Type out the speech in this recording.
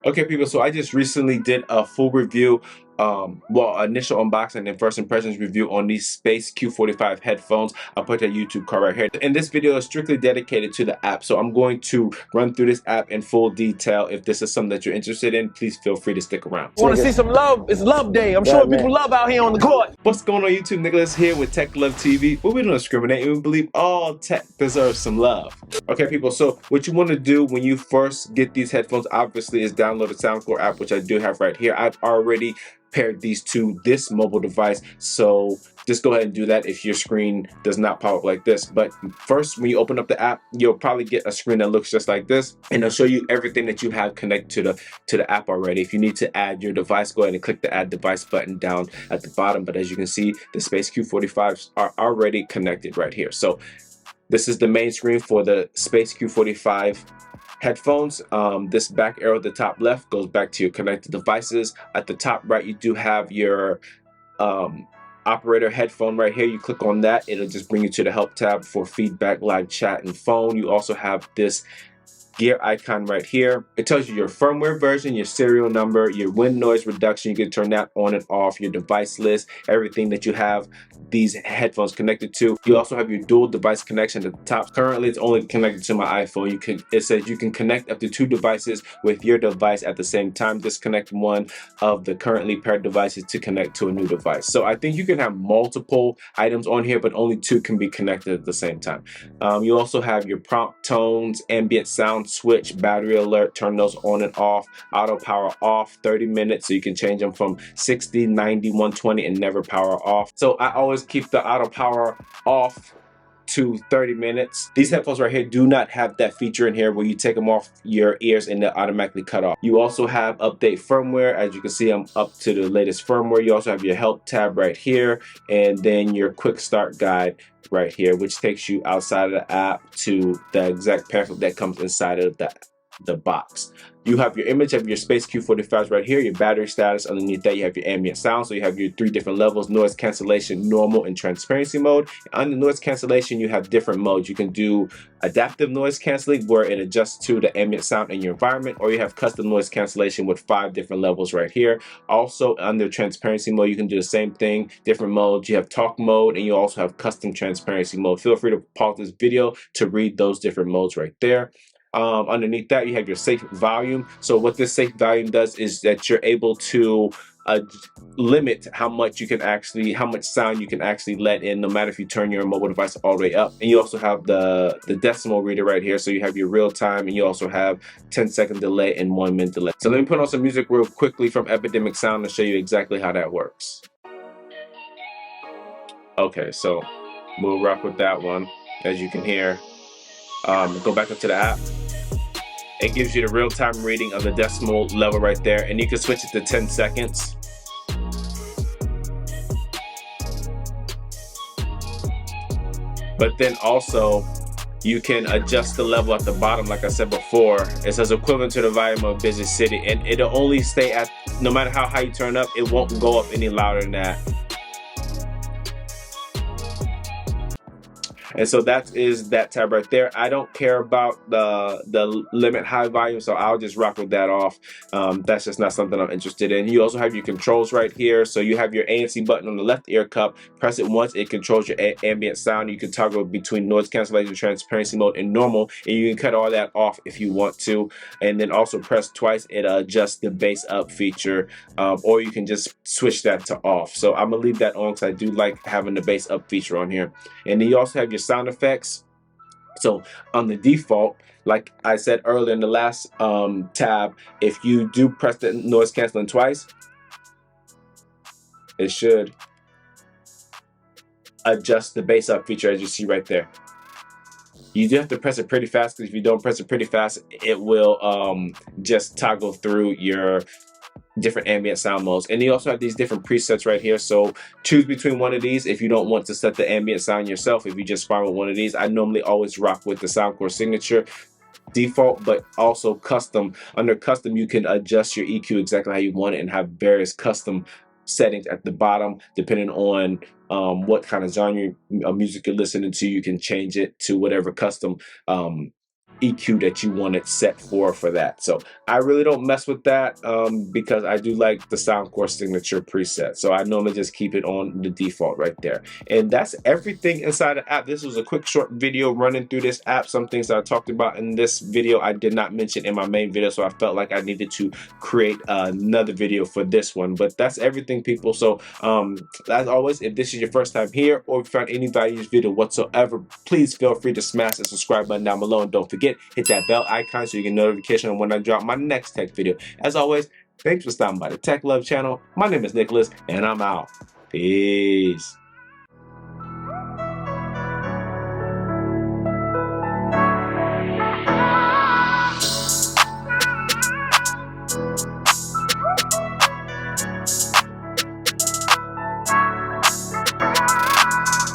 Okay, people, so I just recently did a full review, initial unboxing and first impressions review on these Space Q45 headphones. I'll put that YouTube card right here. And this video is strictly dedicated to the app, so I'm going to run through this app in full detail. If this is something that you're interested in, please feel free to stick around. Want to see some love? It's love day. I'm showing people love out here on the court. What's going on, YouTube? Nicholas here with Tech Love TV, where we don't discriminate and we believe all tech deserves some love. Okay, people, so what you want to do when you first get these headphones, obviously, is download the Soundcore app, which I do have right here. I've already paired these to this mobile device, so just go ahead and do that if your screen does not pop up like this. But first, when you open up the app, you'll probably get a screen that looks just like this, and it'll show you everything that you have connected to the app already. If you need to add your device, go ahead and click the add device button down at the bottom. But as you can see, the Space Q45s are already connected right here. So this is the main screen for the Space Q45 headphones. This back arrow at the top left goes back to your connected devices. At the top right, you do have your operator headphone right here. You click on that, it'll just bring you to the help tab for feedback, live chat, and phone. You also have this gear icon right here. It tells you your firmware version, your serial number, your wind noise reduction. You can turn that on and off, your device list, everything that you have these headphones connected to. You also have your dual device connection at the top. Currently, it's only connected to my iPhone. It says you can connect up to 2 devices with your device at the same time. Disconnect one of the currently paired devices to connect to a new device. So I think you can have multiple items on here, but only 2 can be connected at the same time. You also have your prompt tones, ambient sound switch, battery alert, turn those on and off, auto power off, 30 minutes, so you can change them from 60, 90, 120 and never power off. So I always keep the auto power off to 30 minutes. These headphones right here do not have that feature in here where you take them off your ears and they automatically cut off. You also have update firmware. As you can see, I'm up to the latest firmware. You also have your help tab right here, and then your quick start guide right here, which takes you outside of the app to the exact pamphlet that comes inside of the box. You have your image of your Space Q45s right here, your battery status. Underneath that, you have your ambient sound. So you have your 3 different levels: noise cancellation, normal, and transparency mode. Under noise cancellation, you have different modes. You can do adaptive noise canceling, where it adjusts to the ambient sound in your environment, or you have custom noise cancellation with 5 different levels right here. Also, under transparency mode, you can do the same thing, different modes. You have talk mode, and you also have custom transparency mode. Feel free to pause this video to read those different modes right there. Underneath that, you have your safe volume. So what this safe volume does is that you're able to limit how much sound you can actually let in, no matter if you turn your mobile device all the way up. And you also have the decimal reader right here. So you have your real time, and you also have 10-second delay and 1-minute delay. So let me put on some music real quickly from Epidemic Sound to show you exactly how that works. Okay, so we'll rock with that one. As you can hear, go back up to the app. It gives you the real-time reading of the decimal level right there, and you can switch it to 10 seconds. But then also, you can adjust the level at the bottom, like I said before. It says equivalent to the volume of a busy city, and it'll only stay at, no matter how high you turn up, it won't go up any louder than that. And so that is that tab right there. I don't care about the limit high volume, so I'll just rock with that off. That's just not something I'm interested in. You also have your controls right here. So you have your ANC button on the left ear cup. Press it once, it controls your ambient sound. You can toggle between noise cancellation, transparency mode, and normal, and you can cut all that off if you want to. And then also press twice, it adjusts the bass up feature, or you can just switch that to off. So I'm gonna leave that on because I do like having the bass up feature on here. And then you also have your sound effects. So on the default, like I said earlier in the last tab, if you do press the noise canceling twice, it should adjust the bass up feature, as you see right there. You do have to press it pretty fast, because if you don't press it pretty fast, it will just toggle through your different ambient sound modes. And you also have these different presets right here, so choose between one of these if you don't want to set the ambient sound yourself. If you just fine with one of these, I normally always rock with the Soundcore signature default, but also custom. Under custom, you can adjust your EQ exactly how you want it and have various custom settings at the bottom depending on what kind of genre of music you're listening to. You can change it to whatever custom EQ that you want it set for that. So I really don't mess with that because I do like the Soundcore signature preset. So I normally just keep it on the default right there. And that's everything inside the app. This was a quick short video running through this app. Some things that I talked about in this video I did not mention in my main video, so I felt like I needed to create another video for this one. But that's everything, people. So as always, if this is your first time here or if you found any value in this video whatsoever, please feel free to smash the subscribe button down below, and don't forget, hit that bell icon so you get notification when I drop my next tech video. As always, thanks for stopping by the Tech Love channel. My name is Nicholas, and I'm out. Peace.